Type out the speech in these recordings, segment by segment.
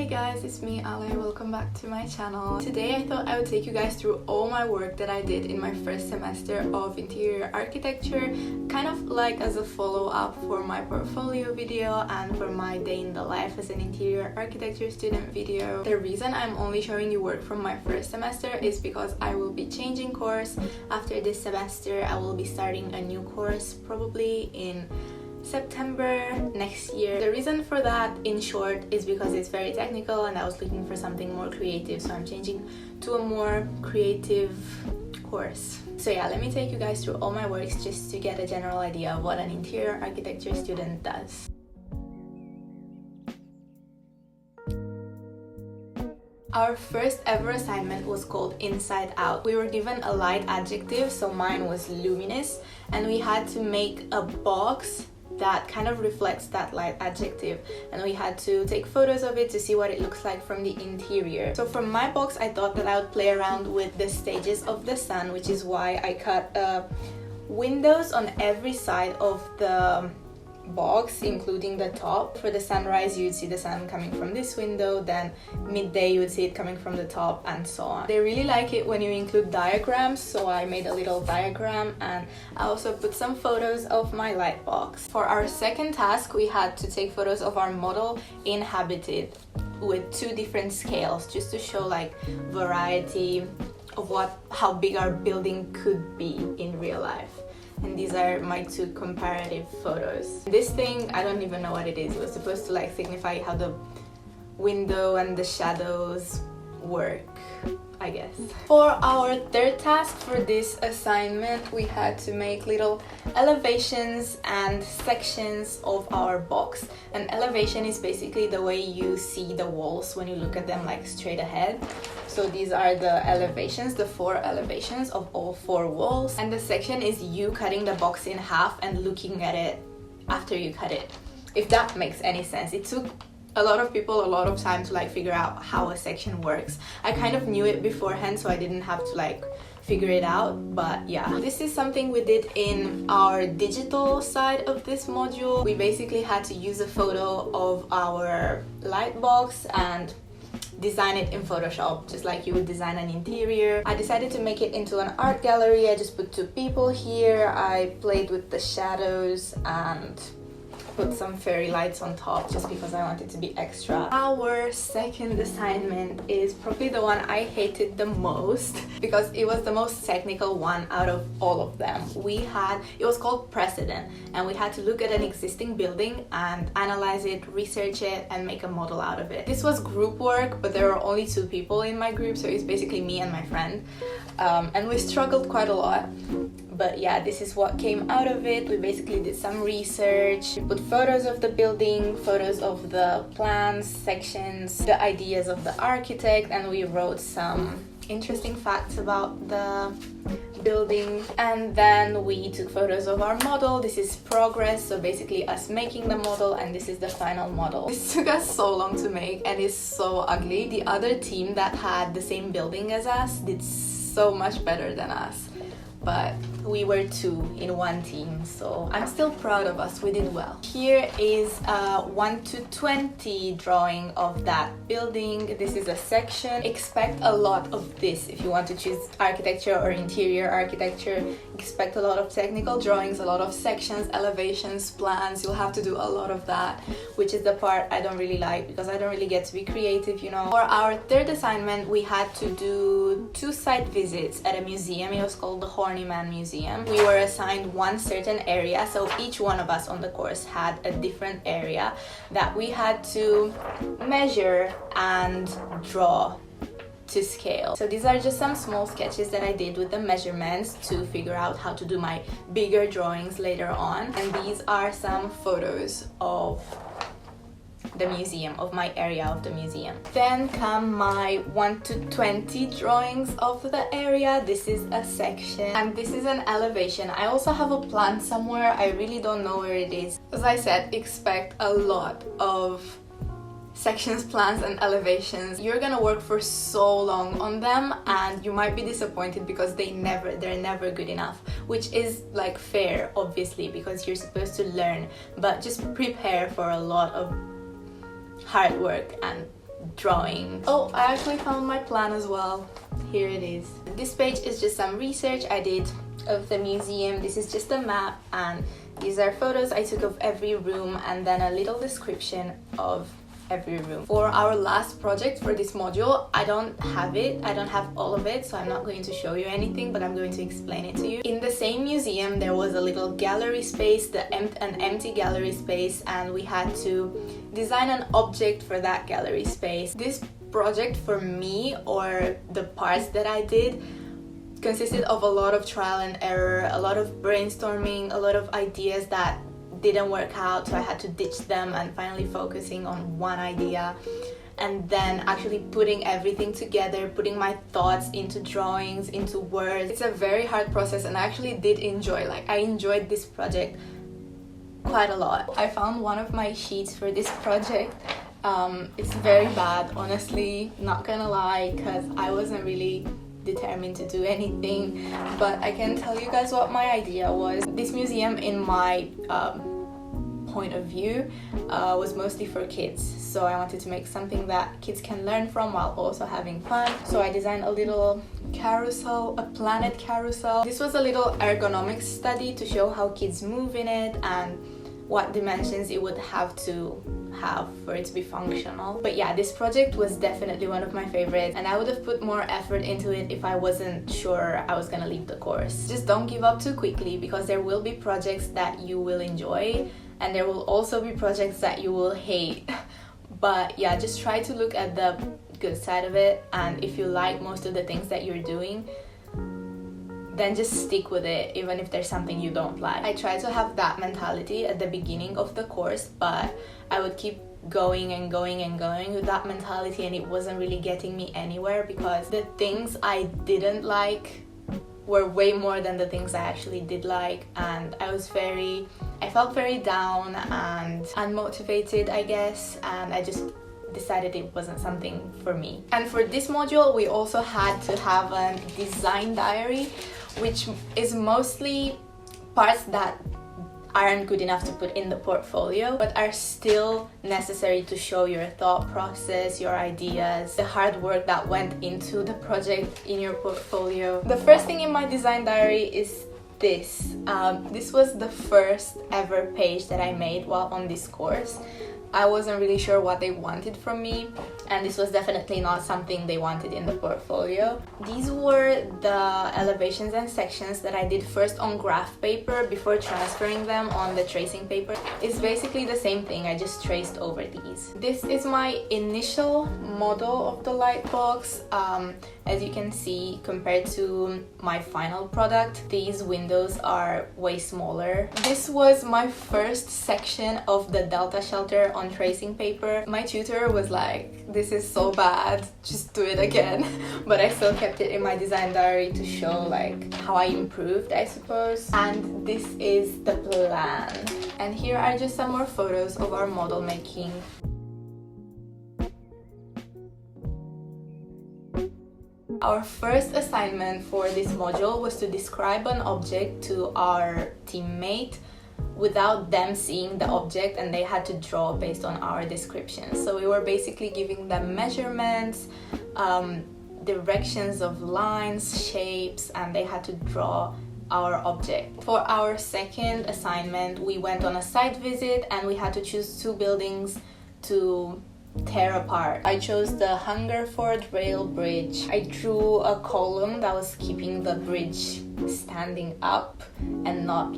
Hey guys, it's me Ale, welcome back to my channel. Today I thought I would take you guys through all my work that I did in my first semester of interior architecture, kind of like as a follow-up for my portfolio video and for my day in the life as an interior architecture student video. The reason I'm only showing you work from my first semester is because I will be changing course. After this semester I will be starting a new course probably in September next year. The reason for that, in short, is because it's very technical and I was looking for something more creative, so I'm changing to a more creative course. So yeah, let me take you guys through all my works just to get a general idea of what an interior architecture student does. Our first ever assignment was called Inside Out. We were given a light adjective, so mine was luminous, and we had to make a box that kind of reflects that light adjective, and we had to take photos of it to see what it looks like from the interior. So from my box I thought that I would play around with the stages of the sun, which is why I cut windows on every side of the box, including the top. For the sunrise you would see the sun coming from this window, then midday you would see it coming from the top, and so on. They really like it when you include diagrams, so I made a little diagram and I also put some photos of my light box. For our second task we had to take photos of our model inhabited with two different scales, just to show like variety of how big our building could be in real life. And these are my two comparative photos. This thing, I don't even know what it is. It was supposed to like signify how the window and the shadows work, I guess. For our third task for this assignment, we had to make little elevations and sections of our box. An elevation is basically the way you see the walls when you look at them like straight ahead. So these are the elevations, the 4 elevations of all 4 walls. And the section is you cutting the box in half and looking at it after you cut it, if that makes any sense. It took a lot of people a lot of time to like figure out how a section works. I kind of knew it beforehand, so I didn't have to like figure it out, but yeah. This is something we did in our digital side of this module. We basically had to use a photo of our light box and design it in Photoshop, just like you would design an interior. I decided to make it into an art gallery. I just put 2 people here. I played with the shadows and put some fairy lights on top just because I wanted to be extra. Our second assignment is probably the one I hated the most because it was the most technical one out of all of them. It was called Precedent, and we had to look at an existing building and analyze it, research it, and make a model out of it. This was group work, but there were only 2 people in my group, so it's basically me and my friend. And we struggled quite a lot. But yeah, this is what came out of it. We basically did some research, we put photos of the building, photos of the plans, sections, the ideas of the architect, and we wrote some interesting facts about the building. And then we took photos of our model. This is progress, so basically us making the model, and this is the final model. This took us so long to make and is so ugly. The other team that had the same building as us did so much better than us, but we were 2 in one team, so I'm still proud of us. We did well. Here is a 1 to 20 drawing of that building. This is a section. Expect a lot of this if you want to choose architecture or interior architecture. Expect a lot of technical drawings, a lot of sections, elevations, plans. You'll have to do a lot of that, which is the part I don't really like because I don't really get to be creative, you know. For our third assignment, we had to do 2 site visits at a museum. It was called the Horniman Museum. We were assigned one certain area, so each one of us on the course had a different area that we had to measure and draw to scale. So these are just some small sketches that I did with the measurements to figure out how to do my bigger drawings later on. And these are some photos of the museum, of my area of the museum. Then come my 1 to 20 drawings of the area. This is a section and this is an elevation. I also have a plan somewhere. I really don't know where it is. As I said, expect a lot of sections, plans, and elevations. You're gonna work for so long on them and you might be disappointed because they're never good enough, which is like fair, obviously, because you're supposed to learn, but just prepare for a lot of hard work and drawing. Oh, I actually found my plan as well. Here it is. This page is just some research I did of the museum. This is just a map, and these are photos I took of every room, and then a little description of every room. For our last project for this module, I don't have all of it, so I'm not going to show you anything, but I'm going to explain it to you. In the same museum, there was a little gallery space, an empty gallery space, and we had to design an object for that gallery space. This project for me, or the parts that I did, consisted of a lot of trial and error, a lot of brainstorming, a lot of ideas that didn't work out, so I had to ditch them and finally focusing on one idea, and then actually putting everything together, putting my thoughts into drawings, into words. It's a very hard process, and I actually did enjoy, I enjoyed this project quite a lot. I found one of my sheets for this project. It's very bad, honestly, not gonna lie, because I wasn't really determined to do anything, but I can tell you guys what my idea was. This museum, in my point of view, was mostly for kids, so I wanted to make something that kids can learn from while also having fun. So I designed a little carousel, a planet carousel. This was a little ergonomics study to show how kids move in it and what dimensions it would have to have for it to be functional. But yeah, this project was definitely one of my favorites, and I would have put more effort into it if I wasn't sure I was gonna leave the course. Just don't give up too quickly, because there will be projects that you will enjoy, and there will also be projects that you will hate. But yeah, just try to look at the good side of it, and if you like most of the things that you're doing, then just stick with it, even if there's something you don't like. I tried to have that mentality at the beginning of the course, but I would keep going and going and going with that mentality, and it wasn't really getting me anywhere, because the things I didn't like were way more than the things I actually did like, and I felt very down and unmotivated, I guess, and I just decided it wasn't something for me. And for this module, we also had to have a design diary, which is mostly parts that aren't good enough to put in the portfolio, but are still necessary to show your thought process, your ideas, the hard work that went into the project in your portfolio. The first thing in my design diary is this. This was the first ever page that I made while on this course. I wasn't really sure what they wanted from me, and this was definitely not something they wanted in the portfolio. These were the elevations and sections that I did first on graph paper before transferring them on the tracing paper. It's basically the same thing, I just traced over these. This is my initial model of the light box. As you can see, compared to my final product, these windows are way smaller. This was my first section of the Delta shelter on tracing paper. My tutor was like, "This is so bad, just do it again." But I still kept it in my design diary to show how I improved, I suppose. And this is the plan. And here are just some more photos of our model making. Our first assignment for this module was to describe an object to our teammate without them seeing the object, and they had to draw based on our description. So we were basically giving them measurements, directions of lines, shapes, and they had to draw our object. For our second assignment, we went on a site visit and we had to choose 2 buildings to tear apart. I chose the Hungerford Rail Bridge. I drew a column that was keeping the bridge standing up and not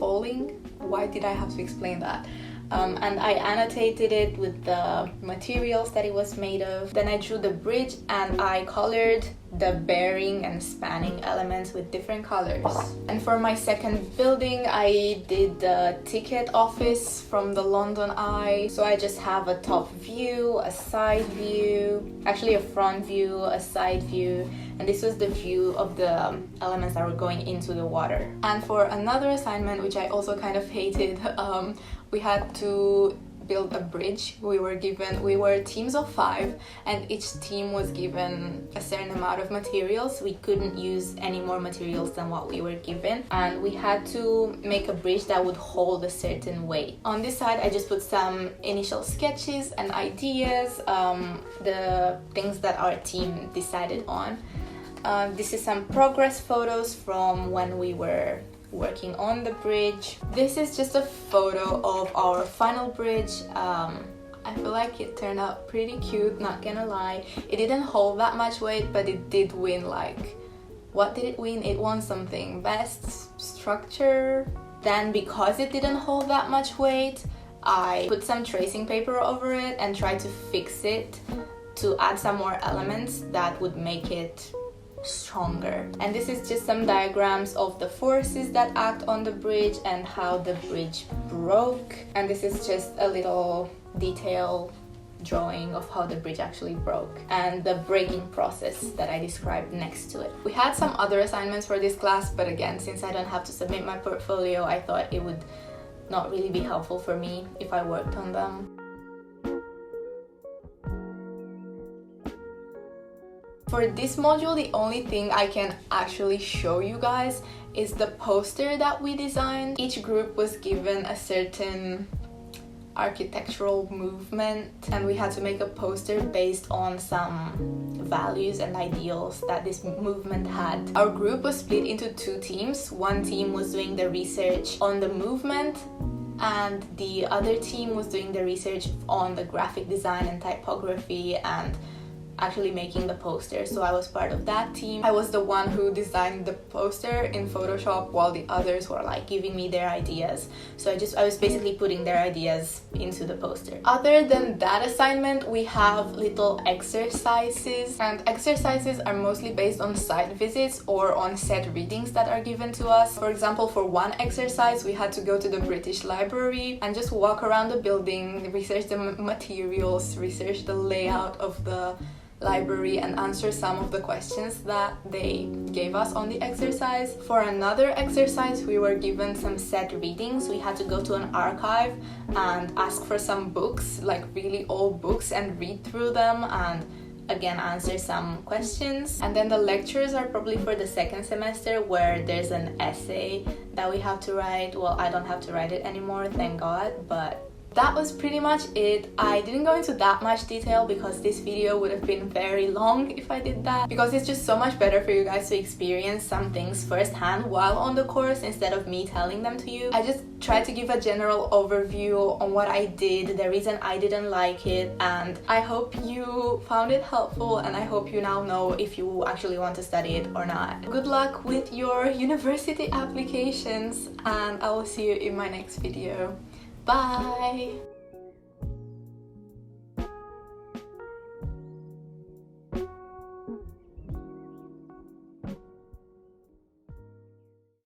falling. Why did I have to explain that? And I annotated it with the materials that it was made of. Then I drew the bridge and I colored the bearing and spanning elements with different colors. And for my second building, I did the ticket office from the London Eye. So I just have a top view, a side view, actually a front view, a side view, and this was the view of the elements that were going into the water. And for another assignment, which I also kind of hated, we had to build a bridge. We were teams of 5, and each team was given a certain amount of materials. We couldn't use any more materials than what we were given, and we had to make a bridge that would hold a certain weight. On this side, I just put some initial sketches and ideas, the things that our team decided on. This is some progress photos from when we were working on the bridge. This is just a photo of our final bridge. I feel like it turned out pretty cute, not gonna lie. It didn't hold that much weight, but it did win, like, what did it win? It won something, best structure. Then because it didn't hold that much weight, I put some tracing paper over it and tried to fix it to add some more elements that would make it stronger. And this is just some diagrams of the forces that act on the bridge and how the bridge broke. And this is just a little detail drawing of how the bridge actually broke and the breaking process that I described next to it. We had some other assignments for this class, but again, since I don't have to submit my portfolio, I thought it would not really be helpful for me if I worked on them. For this module, the only thing I can actually show you guys is the poster that we designed. Each group was given a certain architectural movement, and we had to make a poster based on some values and ideals that this movement had. Our group was split into 2 teams. One team was doing the research on the movement, and the other team was doing the research on the graphic design and typography and actually making the poster. So I was part of that team. I was the one who designed the poster in Photoshop while the others were like giving me their ideas. So I was basically putting their ideas into the poster. Other than that assignment, we have little exercises, and exercises are mostly based on site visits or on set readings that are given to us. For example, for one exercise, we had to go to the British Library and just walk around the building, research the materials, research the layout of the library, and answer some of the questions that they gave us on the exercise. For another exercise, we were given some set readings. We had to go to an archive and ask for some books, like really old books, and read through them and again answer some questions. And then the lectures are probably for the second semester, where there's an essay that we have to write. Well, I don't have to write it anymore, thank God, but that was pretty much it. I didn't go into that much detail because this video would have been very long if I did that, because it's just so much better for you guys to experience some things firsthand while on the course instead of me telling them to you. I just tried to give a general overview on what I did, the reason I didn't like it, and I hope you found it helpful, and I hope you now know if you actually want to study it or not. Good luck with your university applications, and I will see you in my next video. Bye!